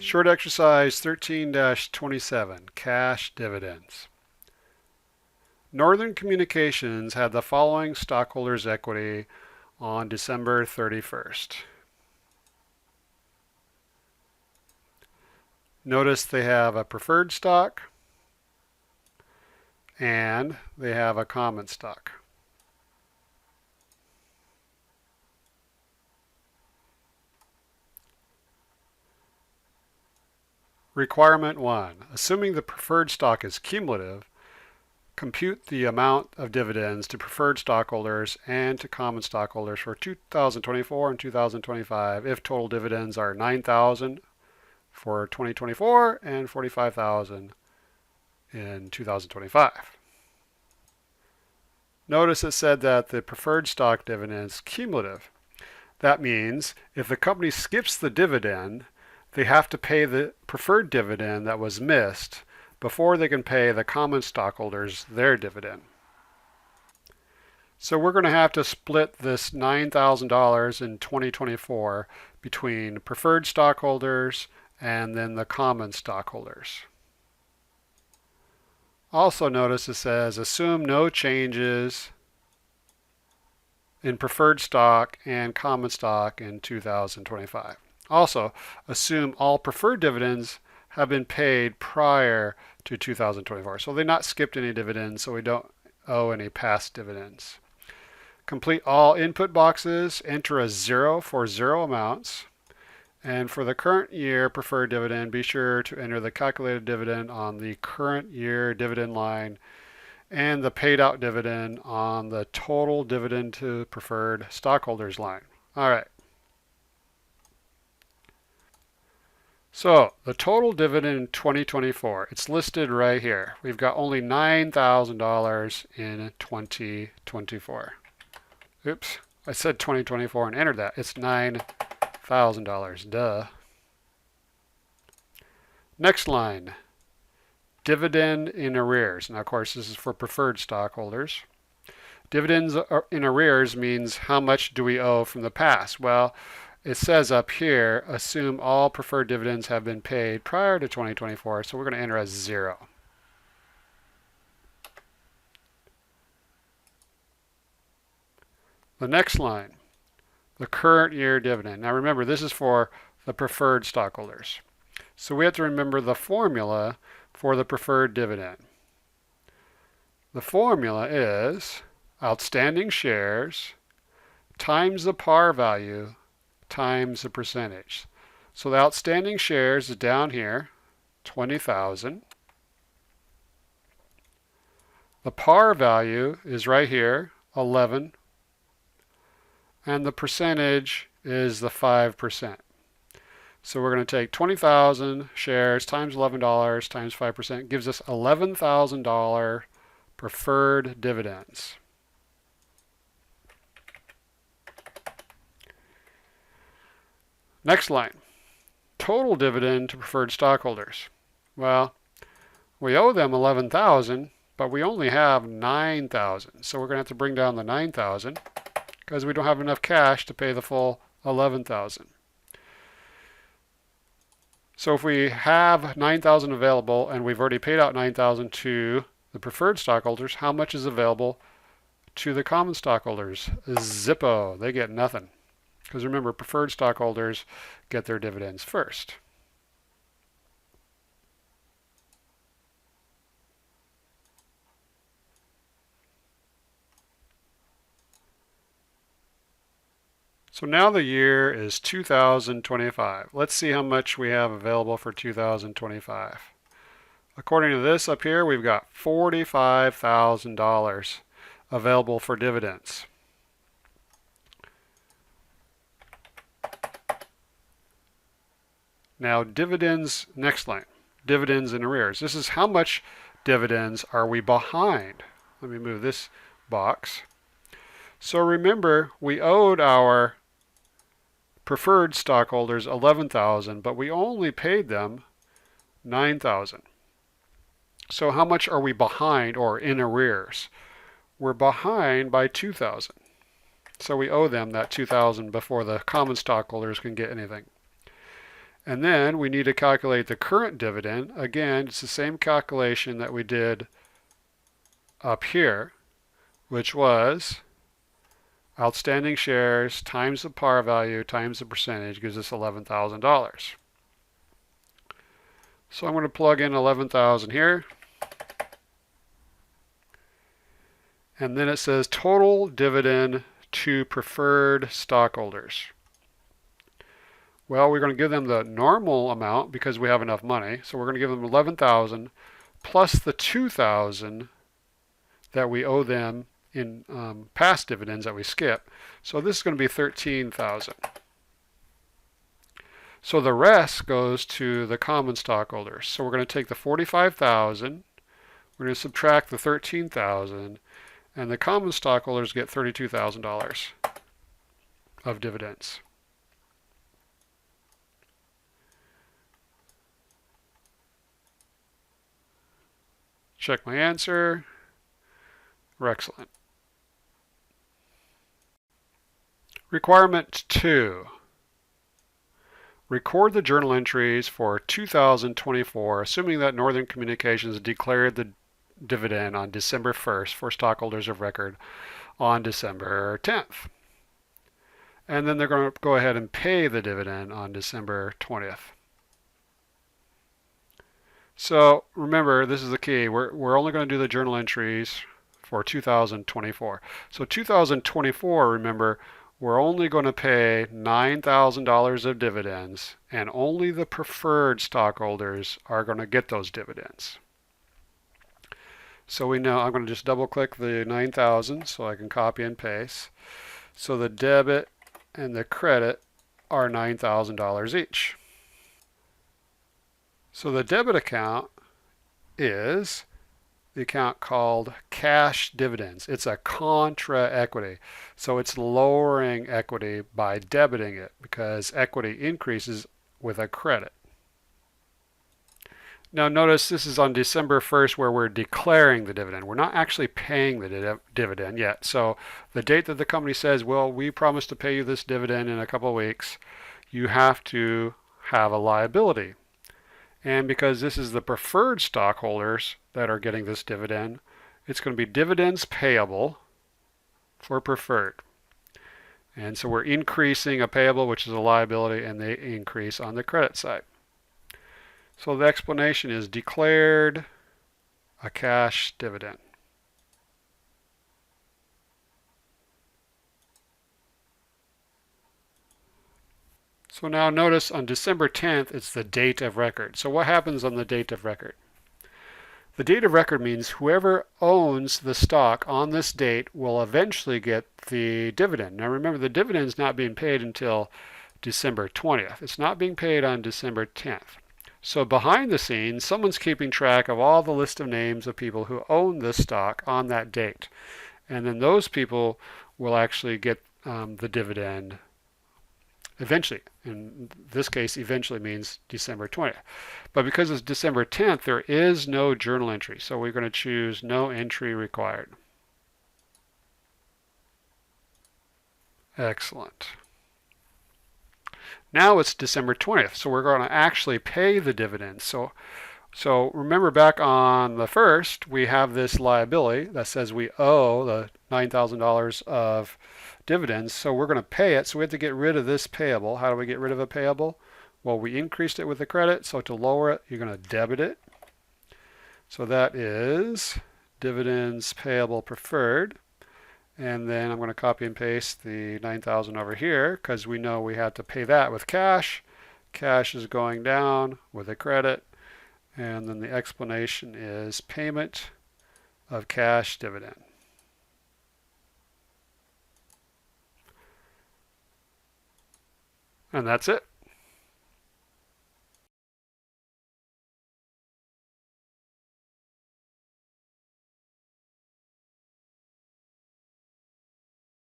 Short exercise 13-27, cash dividends. Northern Communications had the following stockholders' equity on December 31st. Notice they have a preferred stock and they have a common stock. Requirement 1. Assuming the preferred stock is cumulative, compute the amount of dividends to preferred stockholders and to common stockholders for 2024 and 2025 if total dividends are $9,000 for 2024 and $45,000 in 2025. Notice it said that the preferred stock dividend is cumulative. That means if the company skips the dividend, they have to pay the preferred dividend that was missed before they can pay the common stockholders their dividend. So we're going to have to split this $9,000 in 2024 between preferred stockholders and then the common stockholders. Also notice it says assume no changes in preferred stock and common stock in 2025. Also, assume all preferred dividends have been paid prior to 2024. So they've not skipped any dividends, so we don't owe any past dividends. Complete all input boxes, enter a 0 for 0 amounts. And for the current year preferred dividend, be sure to enter the calculated dividend on the current year dividend line and the paid out dividend on the total dividend to preferred stockholders line. All right. So the total dividend in 2024, it's listed right here. We've got only $9,000 in 2024. Oops, I said 2024 and entered that. It's $9,000, duh. Next line, dividend in arrears. Now, of course, this is for preferred stockholders. Dividends in arrears means how much do we owe from the past? Well, it says up here, assume all preferred dividends have been paid prior to 2024, so we're going to enter a 0. The next line, the current year dividend. Now remember, this is for the preferred stockholders. So we have to remember the formula for the preferred dividend. The formula is outstanding shares times the par value times the percentage. So the outstanding shares is down here, 20,000. The par value is right here, 11. And the percentage is the 5%. So we're going to take 20,000 shares times $11 times 5% gives us $11,000 preferred dividends. Next line, total dividend to preferred stockholders. Well, we owe them $11,000, but we only have $9,000. So we're going to have to bring down the $9,000 because we don't have enough cash to pay the full $11,000. So if we have $9,000 available and we've already paid out $9,000 to the preferred stockholders, how much is available to the common stockholders? Zippo, they get nothing. Because remember, preferred stockholders get their dividends first. So now the year is 2025. Let's see how much we have available for 2025. According to this up here, we've got $45,000 available for dividends. Now dividends, next line, dividends in arrears. This is how much dividends are we behind. Let me move this box. So remember, we owed our preferred stockholders $11,000, but we only paid them $9,000. So how much are we behind or in arrears? We're behind by $2,000. So we owe them that $2,000 before the common stockholders can get anything. And then we need to calculate the current dividend. Again, it's the same calculation that we did up here, which was outstanding shares times the par value times the percentage gives us $11,000. So I'm going to plug in 11,000 here. And then it says total dividend to preferred stockholders. Well, we're going to give them the normal amount because we have enough money. So we're going to give them 11,000 plus the 2,000 that we owe them in past dividends that we skip. So this is going to be 13,000. So the rest goes to the common stockholders. So we're going to take the 45,000, we're going to subtract the 13,000, and the common stockholders get $32,000 of dividends. Check my answer. We're excellent. Requirement 2. Record the journal entries for 2024, assuming that Northern Communications declared the dividend on December 1st for stockholders of record on December 10th. And then they're going to go ahead and pay the dividend on December 20th. So remember, this is the key. We're only going to do the journal entries for 2024. So 2024, remember, we're only going to pay $9,000 of dividends, and only the preferred stockholders are going to get those dividends. So we know, I'm going to just double click the 9,000 so I can copy and paste. So the debit and the credit are $9,000 each. So the debit account is the account called cash dividends. It's a contra equity. So it's lowering equity by debiting it because equity increases with a credit. Now notice this is on December 1st where we're declaring the dividend. We're not actually paying the dividend yet. So the date that the company says, well, we promise to pay you this dividend in a couple of weeks, you have to have a liability. And because this is the preferred stockholders that are getting this dividend, it's going to be dividends payable for preferred. And so we're increasing a payable, which is a liability, and they increase on the credit side. So the explanation is declared a cash dividend. So now notice on December 10th, it's the date of record. So what happens on the date of record? The date of record means whoever owns the stock on this date will eventually get the dividend. Now remember, the dividend is not being paid until December 20th. It's not being paid on December 10th. So behind the scenes, someone's keeping track of all the list of names of people who own this stock on that date. And then those people will actually get the dividend eventually. In this case, eventually means December 20th. But because it's December 10th, there is no journal entry. So we're going to choose no entry required. Excellent. Now it's December 20th. So we're going to actually pay the dividend. So remember back on the 1st, we have this liability that says we owe the $9,000 of dividends, so we're going to pay it, so we have to get rid of this payable. How do we get rid of a payable? Well, we increased it with the credit, so to lower it, you're going to debit it. So that is dividends payable preferred, and then I'm going to copy and paste the 9,000 over here because we know we had to pay that with cash. Cash is going down with a credit, and then the explanation is payment of cash dividend. And that's it.